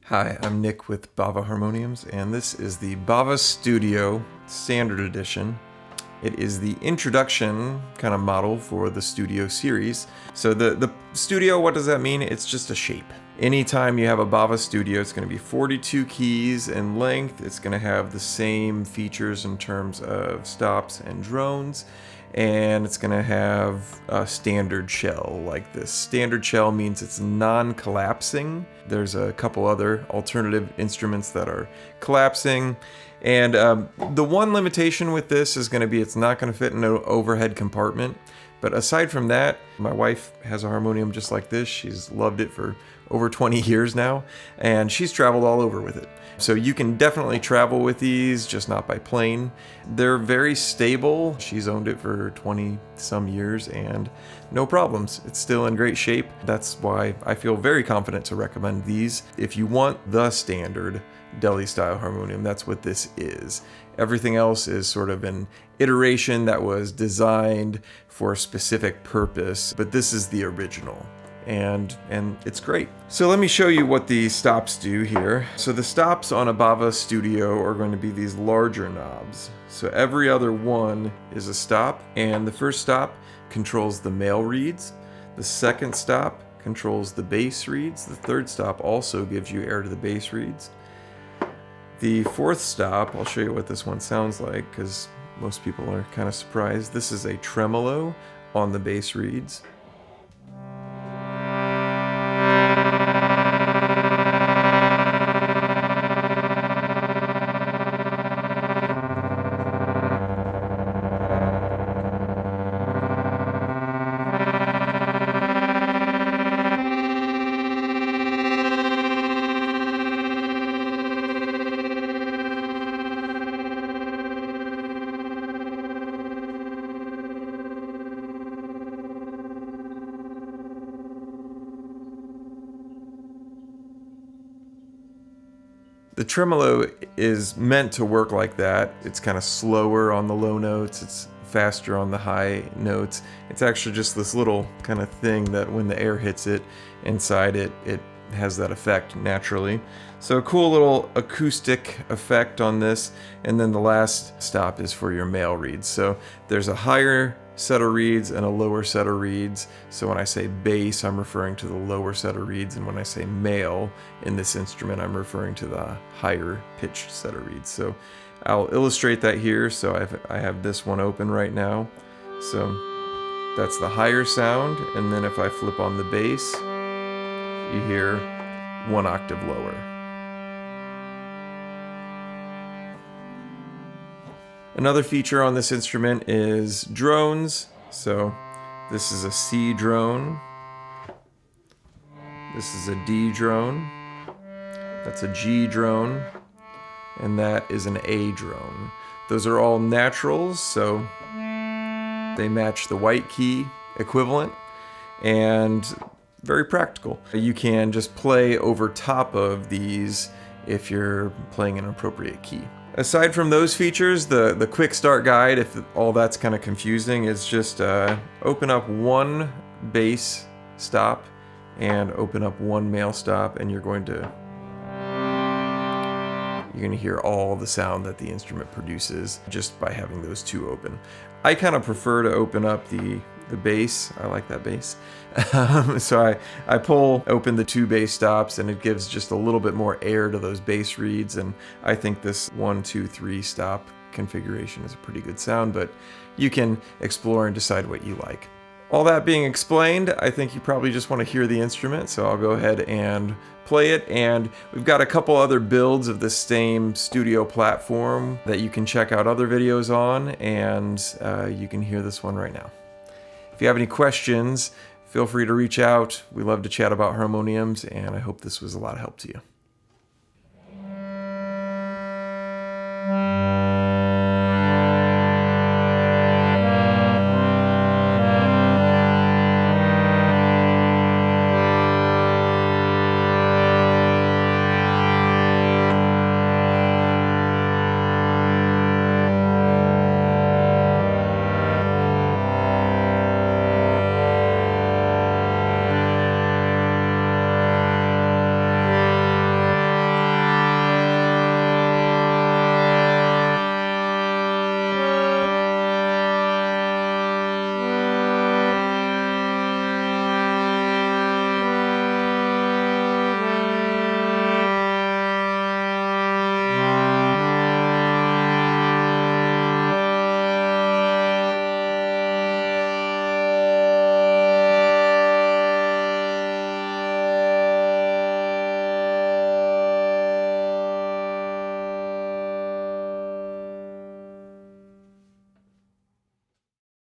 Hi, I'm Nick with Bhava Harmoniums, and this is the Bhava Studio Standard Edition. It is the introduction kind of model for the Studio series. So the Studio, what does that mean? It's just a shape. Anytime you have a Bhava Studio, it's going to be 42 keys in length. It's going to have the same features in terms of stops and drones. And it's going to have a standard shell like this. Standard shell means it's non-collapsing. There's a couple other alternative instruments that are collapsing. And the one limitation with this is going to be it's not going to fit in an overhead compartment. But aside from that, my wife has a harmonium just like this. She's loved it for over 20 years now, and she's traveled all over with it. So you can definitely travel with these, just not by plane. They're very stable. She's owned it for 20 some years and no problems. It's still in great shape. That's why I feel very confident to recommend these. If you want the standard deli style harmonium, that's what this is. Everything else is sort of an iteration that was designed for a specific purpose, but this is the original. And it's great. So let me show you what the stops do here. So the stops on a Bhava Studio are going to be these larger knobs. So every other one is a stop, and the first stop controls the male reeds. The second stop controls the bass reeds. The third stop also gives you air to the bass reeds. The fourth stop, I'll show you what this one sounds like because most people are kind of surprised. This is a tremolo on the bass reeds. The tremolo is meant to work like that. It's kind of slower on the low notes, it's faster on the high notes. It's actually just this little kind of thing that when the air hits it inside it has that effect naturally. So a cool little acoustic effect on this. And then the last stop is for your male reeds. So there's a higher set of reeds and a lower set of reeds. So when I say bass, I'm referring to the lower set of reeds, and when I say male in this instrument, I'm referring to the higher pitched set of reeds. So I'll illustrate that here. So I have this one open right now. So that's the higher sound, and then if I flip on the bass, you hear one octave lower. Another feature on this instrument is drones. So this is a C drone. This is a D drone. That's a G drone. And that is an A drone. Those are all naturals, so they match the white key equivalent and very practical. You can just play over top of these if you're playing an appropriate key. Aside from those features, the quick start guide, if all that's kind of confusing, is just open up one bass stop and open up one male stop, and you're going to hear all the sound that the instrument produces just by having those two open. I kind of prefer to open up the bass. I like that bass. So I pull open the two bass stops, and it gives just a little bit more air to those bass reeds, and I think this 1, 2, 3 stop configuration is a pretty good sound, but you can explore and decide what you like. All that being explained, I think you probably just want to hear the instrument, so I'll go ahead and play it. And we've got a couple other builds of the same studio platform that you can check out other videos on, and you can hear this one right now. If you have any questions, feel free to reach out. We love to chat about harmoniums, and I hope this was a lot of help to you.